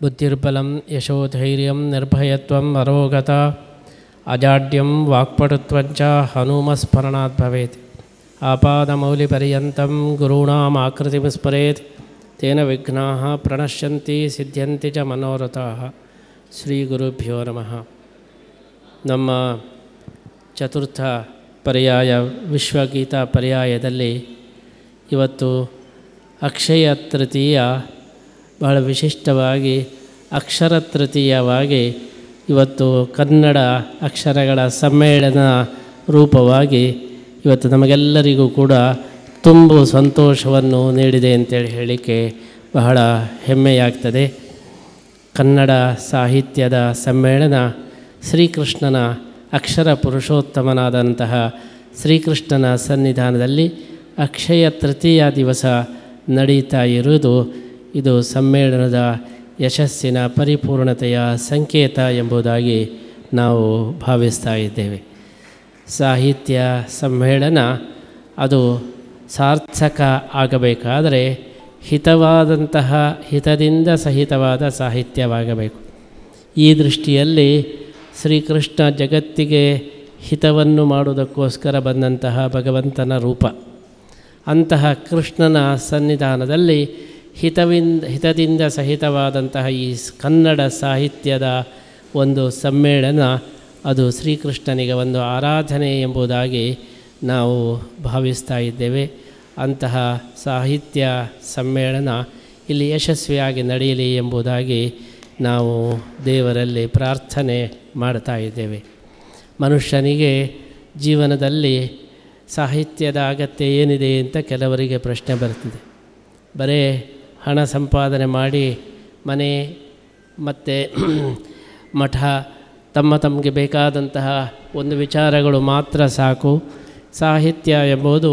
ಬುದ್ಧಿರ್ಬಲಂ ಯಶೋಧೈರ್ಯಂ ನಿರ್ಭಯತ್ವಂ ಅರೋಗತಾ ಅಜಾಡ್ಯಂ ವಾಕ್ಪಟುತ್ವಂಚ ಹನುಮಸ್ಮರಣಾತ್ ಭವೇತ್. ಆಪಾದಮೌಲಿಪರ್ಯಂತಂ ಗುರುಣಾಂ ಆಕೃತಿಂ ಸ್ಮರೇತ್ ತೇನ ವಿಘ್ನಾಃ ಪ್ರಣಶ್ಯಂತಿ ಸಿದ್ಧ್ಯಂತಿ ಚ ಮನೋರಥಾಃ. ಶ್ರೀ ಗುರುಭ್ಯೋ ನಮಃ. ನಮ್ಮ ಚತುರ್ಥ ಪರ್ಯಾಯ ವಿಶ್ವಗೀತಾ ಪರ್ಯಾಯದಲ್ಲಿ ಇವತ್ತು ಅಕ್ಷಯ ತೃತೀಯ ಬಹಳ ವಿಶಿಷ್ಟವಾಗಿ ಅಕ್ಷರ ತೃತೀಯವಾಗಿ ಇವತ್ತು ಕನ್ನಡ ಅಕ್ಷರಗಳ ಸಮ್ಮೇಳನ ರೂಪವಾಗಿ ಇವತ್ತು ನಮಗೆಲ್ಲರಿಗೂ ಕೂಡ ತುಂಬು ಸಂತೋಷವನ್ನು ನೀಡಿದೆ ಅಂತೇಳಿ ಹೇಳಲಿಕ್ಕೆ ಬಹಳ ಹೆಮ್ಮೆಯಾಗ್ತದೆ. ಕನ್ನಡ ಸಾಹಿತ್ಯದ ಸಮ್ಮೇಳನ ಶ್ರೀಕೃಷ್ಣನ ಅಕ್ಷರ ಪುರುಷೋತ್ತಮನಾದಂತಹ ಶ್ರೀಕೃಷ್ಣನ ಸನ್ನಿಧಾನದಲ್ಲಿ ಅಕ್ಷಯ ತೃತೀಯ ದಿವಸ ನಡೀತಾ ಇರುವುದು ಇದು ಸಮ್ಮೇಳನದ ಯಶಸ್ಸಿನ ಪರಿಪೂರ್ಣತೆಯ ಸಂಕೇತ ಎಂಬುದಾಗಿ ನಾವು ಭಾವಿಸ್ತಾ ಇದ್ದೇವೆ. ಸಾಹಿತ್ಯ ಸಮ್ಮೇಳನ ಅದು ಸಾರ್ಥಕ ಆಗಬೇಕಾದರೆ ಹಿತದಿಂದ ಸಹಿತವಾದ ಸಾಹಿತ್ಯವಾಗಬೇಕು. ಈ ದೃಷ್ಟಿಯಲ್ಲಿ ಶ್ರೀಕೃಷ್ಣ ಜಗತ್ತಿಗೆ ಹಿತವನ್ನು ಮಾಡುವುದಕ್ಕೋಸ್ಕರ ಬಂದಂತಹ ಭಗವಂತನ ರೂಪ. ಅಂತಹ ಕೃಷ್ಣನ ಸನ್ನಿಧಾನದಲ್ಲಿ ಹಿತದಿಂದ ಸಹಿತವಾದಂತಹ ಈ ಕನ್ನಡ ಸಾಹಿತ್ಯದ ಒಂದು ಸಮ್ಮೇಳನ ಅದು ಶ್ರೀಕೃಷ್ಣನಿಗೆ ಒಂದು ಆರಾಧನೆ ಎಂಬುದಾಗಿ ನಾವು ಭಾವಿಸ್ತಾ ಇದ್ದೇವೆ. ಅಂತಹ ಸಾಹಿತ್ಯ ಸಮ್ಮೇಳನ ಇಲ್ಲಿ ಯಶಸ್ವಿಯಾಗಿ ನಡೆಯಲಿ ಎಂಬುದಾಗಿ ನಾವು ದೇವರಲ್ಲಿ ಪ್ರಾರ್ಥನೆ ಮಾಡ್ತಾ ಇದ್ದೇವೆ. ಮನುಷ್ಯನಿಗೆ ಜೀವನದಲ್ಲಿ ಸಾಹಿತ್ಯದ ಅಗತ್ಯ ಏನಿದೆ ಅಂತ ಕೆಲವರಿಗೆ ಪ್ರಶ್ನೆ ಬರ್ತಿದೆ. ಬರೇ ಹಣ ಸಂಪಾದನೆ ಮಾಡಿ ಮನೆ ಮತ್ತು ಮಠ ತಮಗೆ ಬೇಕಾದಂತಹ ಒಂದು ವಿಚಾರಗಳು ಮಾತ್ರ ಸಾಕು, ಸಾಹಿತ್ಯ ಎಂಬುದು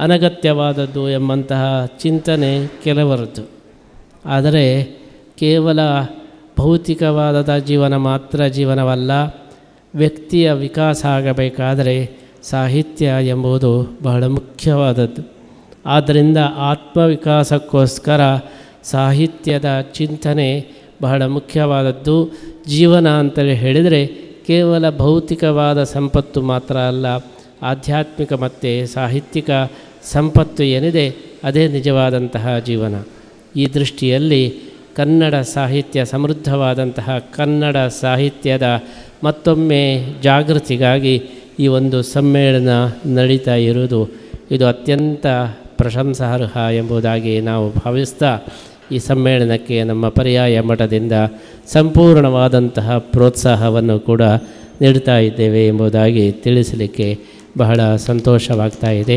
ಅನಗತ್ಯವಾದದ್ದು ಎಂಬಂತಹ ಚಿಂತನೆ ಕೆಲವರದ್ದು. ಆದರೆ ಕೇವಲ ಭೌತಿಕವಾದ ಜೀವನ ಮಾತ್ರ ಜೀವನವಲ್ಲ. ವ್ಯಕ್ತಿಯ ವಿಕಾಸ ಆಗಬೇಕಾದರೆ ಸಾಹಿತ್ಯ ಎಂಬುದು ಬಹಳ ಮುಖ್ಯವಾದದ್ದು. ಆದ್ದರಿಂದ ಆತ್ಮವಿಕಾಸಕ್ಕೋಸ್ಕರ ಸಾಹಿತ್ಯದ ಚಿಂತನೆ ಬಹಳ ಮುಖ್ಯವಾದದ್ದು. ಜೀವನ ಅಂತೇಳಿ ಹೇಳಿದರೆ ಕೇವಲ ಭೌತಿಕವಾದ ಸಂಪತ್ತು ಮಾತ್ರ ಅಲ್ಲ, ಆಧ್ಯಾತ್ಮಿಕ ಮತ್ತು ಸಾಹಿತ್ಯಿಕ ಸಂಪತ್ತು ಏನಿದೆ ಅದೇ ನಿಜವಾದಂತಹ ಜೀವನ. ಈ ದೃಷ್ಟಿಯಲ್ಲಿ ಕನ್ನಡ ಸಾಹಿತ್ಯ ಸಮೃದ್ಧವಾದಂತಹ ಕನ್ನಡ ಸಾಹಿತ್ಯದ ಮತ್ತೊಮ್ಮೆ ಜಾಗೃತಿಗಾಗಿ ಈ ಒಂದು ಸಮ್ಮೇಳನ ನಡೀತಾ ಇರುವುದು ಇದು ಅತ್ಯಂತ ಪ್ರಶಂಸಾರ್ಹ ಎಂಬುದಾಗಿ ನಾವು ಭಾವಿಸ್ತಾ ಈ ಸಮ್ಮೇಳನಕ್ಕೆ ನಮ್ಮ ಪರ್ಯಾಯ ಮಠದಿಂದ ಸಂಪೂರ್ಣವಾದಂತಹ ಪ್ರೋತ್ಸಾಹವನ್ನು ಕೂಡ ನೀಡ್ತಾ ಇದ್ದೇವೆ ಎಂಬುದಾಗಿ ತಿಳಿಸಲಿಕ್ಕೆ ಬಹಳ ಸಂತೋಷವಾಗ್ತಾ ಇದೆ.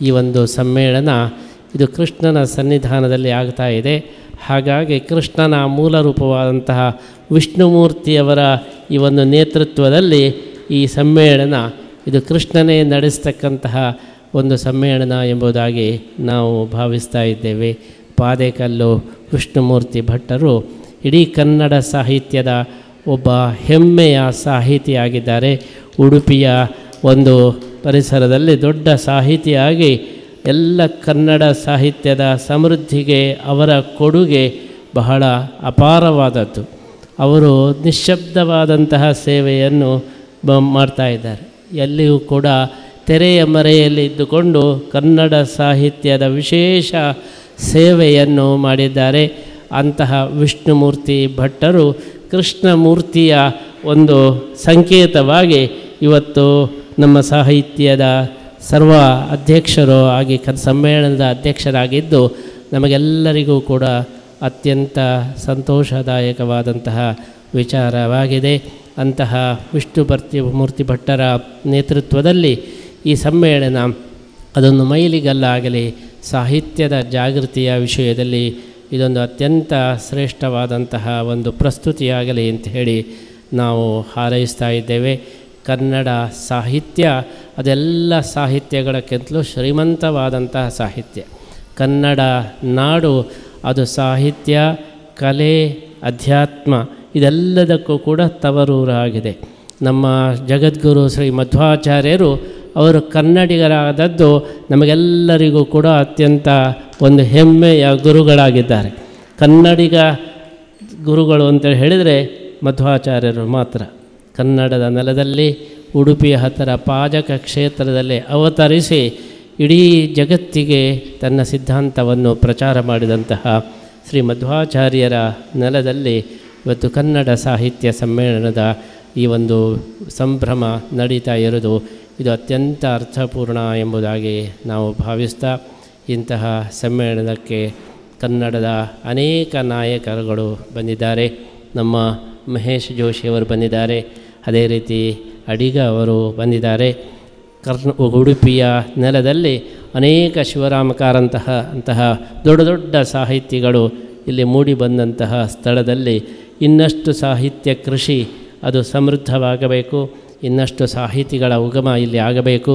ಈ ಒಂದು ಸಮ್ಮೇಳನ ಇದು ಕೃಷ್ಣನ ಸನ್ನಿಧಾನದಲ್ಲಿ ಆಗ್ತಾ ಇದೆ. ಹಾಗಾಗಿ ಕೃಷ್ಣನ ಮೂಲ ರೂಪವಾದಂತಹ ವಿಷ್ಣುಮೂರ್ತಿಯವರ ಈ ಒಂದು ನೇತೃತ್ವದಲ್ಲಿ ಈ ಸಮ್ಮೇಳನ ಇದು ಕೃಷ್ಣನೇ ನಡೆಸ್ತಕ್ಕಂತಹ ಒಂದು ಸಮ್ಮೇಳನ ಎಂಬುದಾಗಿ ನಾವು ಭಾವಿಸ್ತಾ ಇದ್ದೇವೆ. ಪಾದೇಕಲ್ಲು ವಿಷ್ಣುಮೂರ್ತಿ ಭಟ್ಟರು ಇಡೀ ಕನ್ನಡ ಸಾಹಿತ್ಯದ ಒಬ್ಬ ಹೆಮ್ಮೆಯ ಸಾಹಿತಿಯಾಗಿದ್ದಾರೆ. ಉಡುಪಿಯ ಒಂದು ಪರಿಸರದಲ್ಲಿ ದೊಡ್ಡ ಸಾಹಿತಿಯಾಗಿ ಎಲ್ಲ ಕನ್ನಡ ಸಾಹಿತ್ಯದ ಸಮೃದ್ಧಿಗೆ ಅವರ ಕೊಡುಗೆ ಬಹಳ ಅಪಾರವಾದದ್ದು. ಅವರು ನಿಶ್ಶಬ್ದವಾದಂತಹ ಸೇವೆಯನ್ನು ಮಾಡ್ತಾ ಇದ್ದಾರೆ. ಎಲ್ಲಿಯೂ ಕೂಡ ತೆರೆಯ ಮರೆಯಲ್ಲಿ ಇದ್ದುಕೊಂಡು ಕನ್ನಡ ಸಾಹಿತ್ಯದ ವಿಶೇಷ ಸೇವೆಯನ್ನು ಮಾಡಿದ್ದಾರೆ. ಅಂತಹ ವಿಷ್ಣುಮೂರ್ತಿ ಭಟ್ಟರು ಕೃಷ್ಣಮೂರ್ತಿಯ ಒಂದು ಸಂಕೇತವಾಗಿ ಇವತ್ತು ನಮ್ಮ ಸಾಹಿತ್ಯದ ಸರ್ವ ಅಧ್ಯಕ್ಷರು ಆಗಿ ಸಮ್ಮೇಳನದ ಅಧ್ಯಕ್ಷರಾಗಿದ್ದು ನಮಗೆಲ್ಲರಿಗೂ ಕೂಡ ಅತ್ಯಂತ ಸಂತೋಷದಾಯಕವಾದಂತಹ ವಿಚಾರವಾಗಿದೆ. ಅಂತಹ ವಿಷ್ಣುಮೂರ್ತಿ ಭಟ್ಟರ ನೇತೃತ್ವದಲ್ಲಿ ಈ ಸಮ್ಮೇಳನ ಅದೊಂದು ಮೈಲಿಗಲ್ಲಾಗಲಿ, ಸಾಹಿತ್ಯದ ಜಾಗೃತಿಯ ವಿಷಯದಲ್ಲಿ ಇದೊಂದು ಅತ್ಯಂತ ಶ್ರೇಷ್ಠವಾದಂತಹ ಒಂದು ಪ್ರಸ್ತುತಿಯಾಗಲಿ ಅಂತ ಹೇಳಿ ನಾವು ಹಾರೈಸ್ತಾ ಇದ್ದೇವೆ. ಕನ್ನಡ ಸಾಹಿತ್ಯ ಅದೆಲ್ಲ ಸಾಹಿತ್ಯಗಳಕ್ಕಿಂತಲೂ ಶ್ರೀಮಂತವಾದಂತಹ ಸಾಹಿತ್ಯ. ಕನ್ನಡ ನಾಡು ಅದು ಸಾಹಿತ್ಯ, ಕಲೆ, ಅಧ್ಯಾತ್ಮ ಇದೆಲ್ಲದಕ್ಕೂ ಕೂಡ ತವರೂರಾಗಿದೆ. ನಮ್ಮ ಜಗದ್ಗುರು ಶ್ರೀ ಮಧ್ವಾಚಾರ್ಯರು ಅವರು ಕನ್ನಡಿಗರಾದದ್ದು ನಮಗೆಲ್ಲರಿಗೂ ಕೂಡ ಅತ್ಯಂತ ಒಂದು ಹೆಮ್ಮೆಯ ಗುರುಗಳಾಗಿದ್ದಾರೆ. ಕನ್ನಡಿಗ ಗುರುಗಳು ಅಂತೇಳಿ ಹೇಳಿದರೆ ಮಧ್ವಾಚಾರ್ಯರು ಮಾತ್ರ. ಕನ್ನಡದ ನೆಲದಲ್ಲಿ ಉಡುಪಿಯ ಹತ್ತಿರ ಪಾಜಕ ಕ್ಷೇತ್ರದಲ್ಲಿ ಅವತರಿಸಿ ಇಡೀ ಜಗತ್ತಿಗೆ ತನ್ನ ಸಿದ್ಧಾಂತವನ್ನು ಪ್ರಚಾರ ಮಾಡಿದಂತಹ ಶ್ರೀ ಮಧ್ವಾಚಾರ್ಯರ ನೆಲದಲ್ಲಿ ಇವತ್ತು ಕನ್ನಡ ಸಾಹಿತ್ಯ ಸಮ್ಮೇಳನದ ಈ ಒಂದು ಸಂಭ್ರಮ ನಡೀತಾ ಇರೋದು ಇದು ಅತ್ಯಂತ ಅರ್ಥಪೂರ್ಣ ಎಂಬುದಾಗಿ ನಾವು ಭಾವಿಸ್ತಾ, ಇಂತಹ ಸಮ್ಮೇಳನಕ್ಕೆ ಕನ್ನಡದ ಅನೇಕ ನಾಯಕರುಗಳು ಬಂದಿದ್ದಾರೆ. ನಮ್ಮ ಮಹೇಶ್ ಜೋಶಿಯವರು ಬಂದಿದ್ದಾರೆ, ಅದೇ ರೀತಿ ಅಡಿಗ ಅವರು ಬಂದಿದ್ದಾರೆ. ಉಡುಪಿಯ ನೆಲದಲ್ಲಿ ಅನೇಕ ಶಿವರಾಮ ಕಾರಂತಹ ದೊಡ್ಡ ದೊಡ್ಡ ಸಾಹಿತಿಗಳು ಇಲ್ಲಿ ಮೂಡಿ ಬಂದಂತಹ ಸ್ಥಳದಲ್ಲಿ ಇನ್ನಷ್ಟು ಸಾಹಿತ್ಯ ಕೃಷಿ ಅದು ಸಮೃದ್ಧವಾಗಬೇಕು, ಇನ್ನಷ್ಟು ಸಾಹಿತಿಗಳ ಉಗಮ ಇಲ್ಲಿ ಆಗಬೇಕು.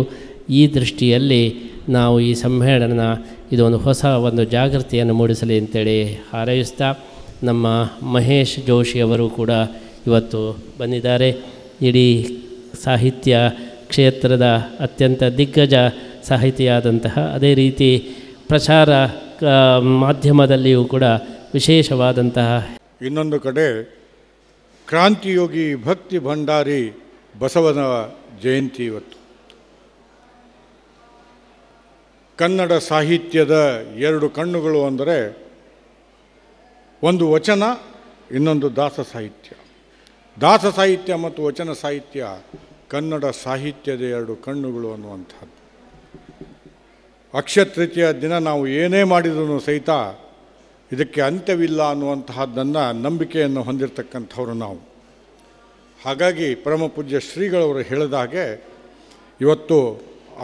ಈ ದೃಷ್ಟಿಯಲ್ಲಿ ನಾವು ಈ ಸಮ್ಮೇಳನ ಇದೊಂದು ಹೊಸ ಒಂದು ಜಾಗೃತಿಯನ್ನು ಮೂಡಿಸಲಿ ಅಂತೇಳಿ ಹಾರೈಸ್ತಾ, ನಮ್ಮ ಮಹೇಶ್ ಜೋಶಿಯವರು ಕೂಡ ಇವತ್ತು ಬಂದಿದ್ದಾರೆ. ಇಡೀ ಸಾಹಿತ್ಯ ಕ್ಷೇತ್ರದ ಅತ್ಯಂತ ದಿಗ್ಗಜ ಸಾಹಿತಿಯಾದಂತಹ, ಅದೇ ರೀತಿ ಪ್ರಚಾರ ಮಾಧ್ಯಮದಲ್ಲಿಯೂ ಕೂಡ ವಿಶೇಷವಾದಂತಹ. ಇನ್ನೊಂದು ಕಡೆ ಕ್ರಾಂತಿಯೋಗಿ ಭಕ್ತಿ ಭಂಡಾರಿ ಬಸವನ ಜಯಂತಿ ಇವತ್ತು. ಕನ್ನಡ ಸಾಹಿತ್ಯದ ಎರಡು ಕಣ್ಣುಗಳು ಅಂದರೆ ಒಂದು ವಚನ, ಇನ್ನೊಂದು ದಾಸ ಸಾಹಿತ್ಯ. ದಾಸ ಸಾಹಿತ್ಯ ಮತ್ತು ವಚನ ಸಾಹಿತ್ಯ ಕನ್ನಡ ಸಾಹಿತ್ಯದ ಎರಡು ಕಣ್ಣುಗಳು ಅನ್ನುವಂಥದ್ದು. ಅಕ್ಷಯ ತೃತೀಯ ದಿನ ನಾವು ಏನೇ ಮಾಡಿದರೂ ಸಹಿತ ಇದಕ್ಕೆ ಅಂತ್ಯವಿಲ್ಲ ಅನ್ನುವಂತಹದ್ದನ್ನು ನಂಬಿಕೆಯನ್ನು ಹೊಂದಿರತಕ್ಕಂಥವ್ರು ನಾವು. ಹಾಗಾಗಿ ಪರಮಪೂಜ್ಯ ಶ್ರೀಗಳವರು ಹೇಳಿದ ಹಾಗೆ ಇವತ್ತು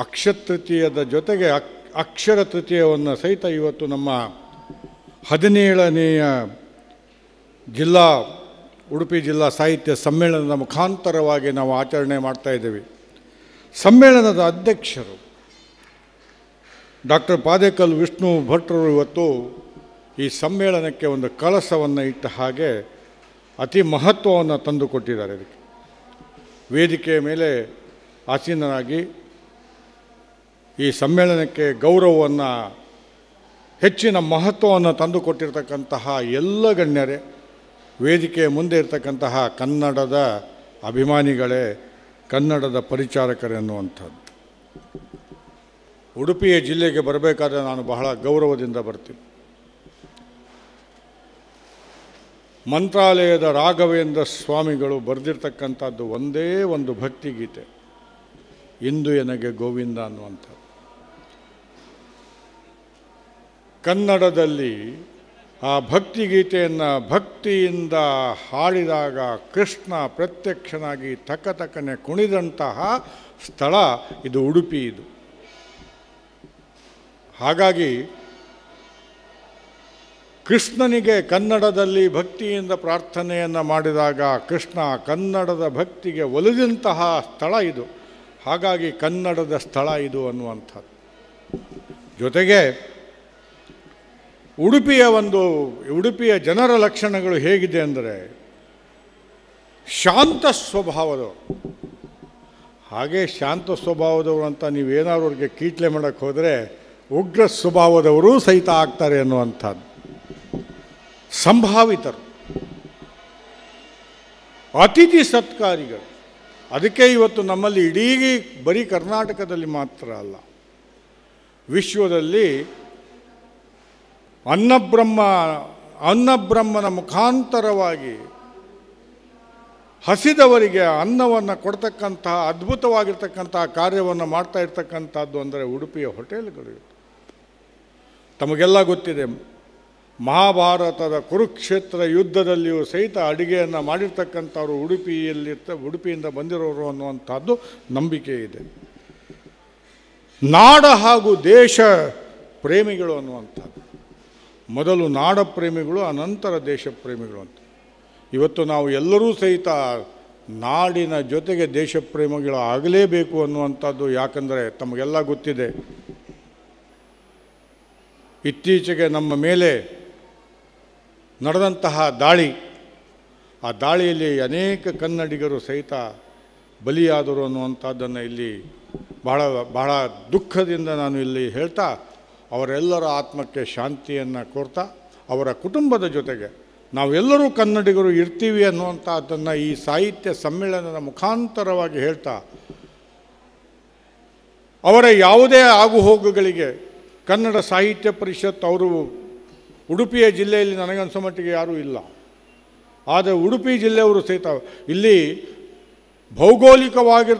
ಅಕ್ಷಯ ತೃತೀಯದ ಜೊತೆಗೆ ಅಕ್ಷರ ತೃತೀಯವನ್ನು ಸಹಿತ ಇವತ್ತು ನಮ್ಮ 17ನೇಯ ಉಡುಪಿ ಜಿಲ್ಲಾ ಸಾಹಿತ್ಯ ಸಮ್ಮೇಳನದ ಮುಖಾಂತರವಾಗಿ ನಾವು ಆಚರಣೆ ಮಾಡ್ತಾ ಇದ್ದೀವಿ. ಸಮ್ಮೇಳನದ ಅಧ್ಯಕ್ಷರು ಡಾಕ್ಟರ್ ಪಾದೇಕಲ್ ವಿಷ್ಣು ಭಟ್ರು ಇವತ್ತು ಈ ಸಮ್ಮೇಳನಕ್ಕೆ ಒಂದು ಕಳಸವನ್ನು ಇಟ್ಟ ಹಾಗೆ ಅತಿ ಮಹತ್ವವನ್ನು ತಂದುಕೊಟ್ಟಿದ್ದಾರೆ. ಇದಕ್ಕೆ ವೇದಿಕೆಯ ಮೇಲೆ ಆಸೀನರಾಗಿ ಈ ಸಮ್ಮೇಳನಕ್ಕೆ ಗೌರವವನ್ನು, ಹೆಚ್ಚಿನ ಮಹತ್ವವನ್ನು ತಂದುಕೊಟ್ಟಿರ್ತಕ್ಕಂತಹ ಎಲ್ಲ ಗಣ್ಯರೇ, ವೇದಿಕೆಯ ಮುಂದೆ ಇರತಕ್ಕಂತಹ ಕನ್ನಡದ ಅಭಿಮಾನಿಗಳೇ, ಕನ್ನಡದ ಪರಿಚಾರಕರೇ ಅನ್ನುವಂಥದ್ದು. ಉಡುಪಿಯ ಜಿಲ್ಲೆಗೆ ಬರಬೇಕಾದ್ರೆ ನಾನು ಬಹಳ ಗೌರವದಿಂದ ಬರ್ತೀನಿ. ಮಂತ್ರಾಲಯದ ರಾಘವೇಂದ್ರ ಸ್ವಾಮಿಗಳು ಬರೆದಿರ್ತಕ್ಕಂಥದ್ದು ಒಂದೇ ಒಂದು ಭಕ್ತಿಗೀತೆ, ಇಂದು ಎನಗೆ ಗೋವಿಂದ ಅನ್ನುವಂಥದ್ದು. ಕನ್ನಡದಲ್ಲಿ ಆ ಭಕ್ತಿಗೀತೆಯನ್ನು ಭಕ್ತಿಯಿಂದ ಹಾಡಿದಾಗ ಕೃಷ್ಣ ಪ್ರತ್ಯಕ್ಷನಾಗಿ ತಕ್ಕನೆ ಕುಣಿದಂತಹ ಸ್ಥಳ ಇದು ಉಡುಪಿ. ಇದು ಹಾಗಾಗಿ ಕೃಷ್ಣನಿಗೆ ಕನ್ನಡದಲ್ಲಿ ಭಕ್ತಿಯಿಂದ ಪ್ರಾರ್ಥನೆಯನ್ನು ಮಾಡಿದಾಗ ಕೃಷ್ಣ ಕನ್ನಡದ ಭಕ್ತಿಗೆ ಒಲಿದಂತಹ ಸ್ಥಳ ಇದು. ಹಾಗಾಗಿ ಕನ್ನಡದ ಸ್ಥಳ ಇದು ಅನ್ನುವಂಥದ್ದು. ಜೊತೆಗೆ ಉಡುಪಿಯ ಜನರ ಲಕ್ಷಣಗಳು ಹೇಗಿದೆ ಅಂದರೆ ಶಾಂತ ಸ್ವಭಾವದವರು. ಹಾಗೆ ಶಾಂತ ಸ್ವಭಾವದವರು ಅಂತ ನೀವೇನಾದ್ರು ಅವ್ರಿಗೆ ಕೀಟ್ಲೆ ಮಾಡೋಕ್ಕೆ ಹೋದರೆ ಉಗ್ರ ಸ್ವಭಾವದವರು ಸಹಿತ ಆಗ್ತಾರೆ ಅನ್ನುವಂಥದ್ದು. ಸಂಭಾವಿತರು, ಅತಿಥಿ ಸತ್ಕಾರಿಗಳು. ಅದಕ್ಕೆ ಇವತ್ತು ನಮ್ಮಲ್ಲಿ ಇಡೀ ಬರೀ ಕರ್ನಾಟಕದಲ್ಲಿ ಮಾತ್ರ ಅಲ್ಲ, ವಿಶ್ವದಲ್ಲಿ ಅನ್ನಬ್ರಹ್ಮನ ಮುಖಾಂತರವಾಗಿ ಹಸಿದವರಿಗೆ ಅನ್ನವನ್ನು ಕೊಡ್ತಕ್ಕಂತಹ ಅದ್ಭುತವಾಗಿರ್ತಕ್ಕಂತಹ ಕಾರ್ಯವನ್ನು ಮಾಡ್ತಾ ಇರ್ತಕ್ಕಂಥದ್ದು ಅಂದರೆ ಉಡುಪಿಯ ಹೋಟೆಲ್ಗಳು. ತಮಗೆಲ್ಲ ಗೊತ್ತಿದೆ, ಮಹಾಭಾರತದ ಕುರುಕ್ಷೇತ್ರ ಯುದ್ಧದಲ್ಲಿಯೂ ಸಹಿತ ಅಡುಗೆಯನ್ನು ಮಾಡಿರ್ತಕ್ಕಂಥವ್ರು ಉಡುಪಿಯಿಂದ ಬಂದಿರೋರು ಅನ್ನುವಂಥದ್ದು ನಂಬಿಕೆ ಇದೆ. ನಾಡ ಹಾಗೂ ದೇಶ ಪ್ರೇಮಿಗಳು ಅನ್ನುವಂಥದ್ದು. ಮೊದಲು ನಾಡ ಪ್ರೇಮಿಗಳು, ಅನಂತರ ದೇಶ ಪ್ರೇಮಿಗಳು ಅಂತ. ಇವತ್ತು ನಾವು ಎಲ್ಲರೂ ಸಹಿತ ನಾಡಿನ ಜೊತೆಗೆ ದೇಶ ಪ್ರೇಮಿಗಳು ಆಗಲೇಬೇಕು ಅನ್ನುವಂಥದ್ದು. ಯಾಕಂದರೆ ತಮಗೆಲ್ಲ ಗೊತ್ತಿದೆ, ಇತ್ತೀಚೆಗೆ ನಮ್ಮ ಮೇಲೆ ನಡೆದಂತಹ ದಾಳಿ, ಆ ದಾಳಿಯಲ್ಲಿ ಅನೇಕ ಕನ್ನಡಿಗರು ಸಹಿತ ಬಲಿಯಾದರು ಅನ್ನುವಂಥದ್ದನ್ನು ಇಲ್ಲಿ ಬಹಳ ದುಃಖದಿಂದ ನಾನು ಇಲ್ಲಿ ಹೇಳ್ತಾ, ಅವರೆಲ್ಲರ ಆತ್ಮಕ್ಕೆ ಶಾಂತಿಯನ್ನು ಕೋರ್ತಾ, ಅವರ ಕುಟುಂಬದ ಜೊತೆಗೆ ನಾವೆಲ್ಲರೂ ಕನ್ನಡಿಗರು ಇರ್ತೀವಿ ಅನ್ನುವಂಥದ್ದನ್ನು ಈ ಸಾಹಿತ್ಯ ಸಮ್ಮೇಳನದ ಮುಖಾಂತರವಾಗಿ ಹೇಳ್ತಾ, ಅವರ ಯಾವುದೇ ಆಗುಹೋಗುಗಳಿಗೆ ಕನ್ನಡ ಸಾಹಿತ್ಯ ಪರಿಷತ್ ಅವರು ಉಡುಪಿಯ ಜಿಲ್ಲೆಯಲ್ಲಿ ನನಗನ್ಸೋ ಮಟ್ಟಿಗೆ ಯಾರೂ ಇಲ್ಲ. ಆದರೆ ಉಡುಪಿ ಜಿಲ್ಲೆಯವರು ಸಹಿತ ಇಲ್ಲಿ ಭೌಗೋಳಿಕವಾಗಿ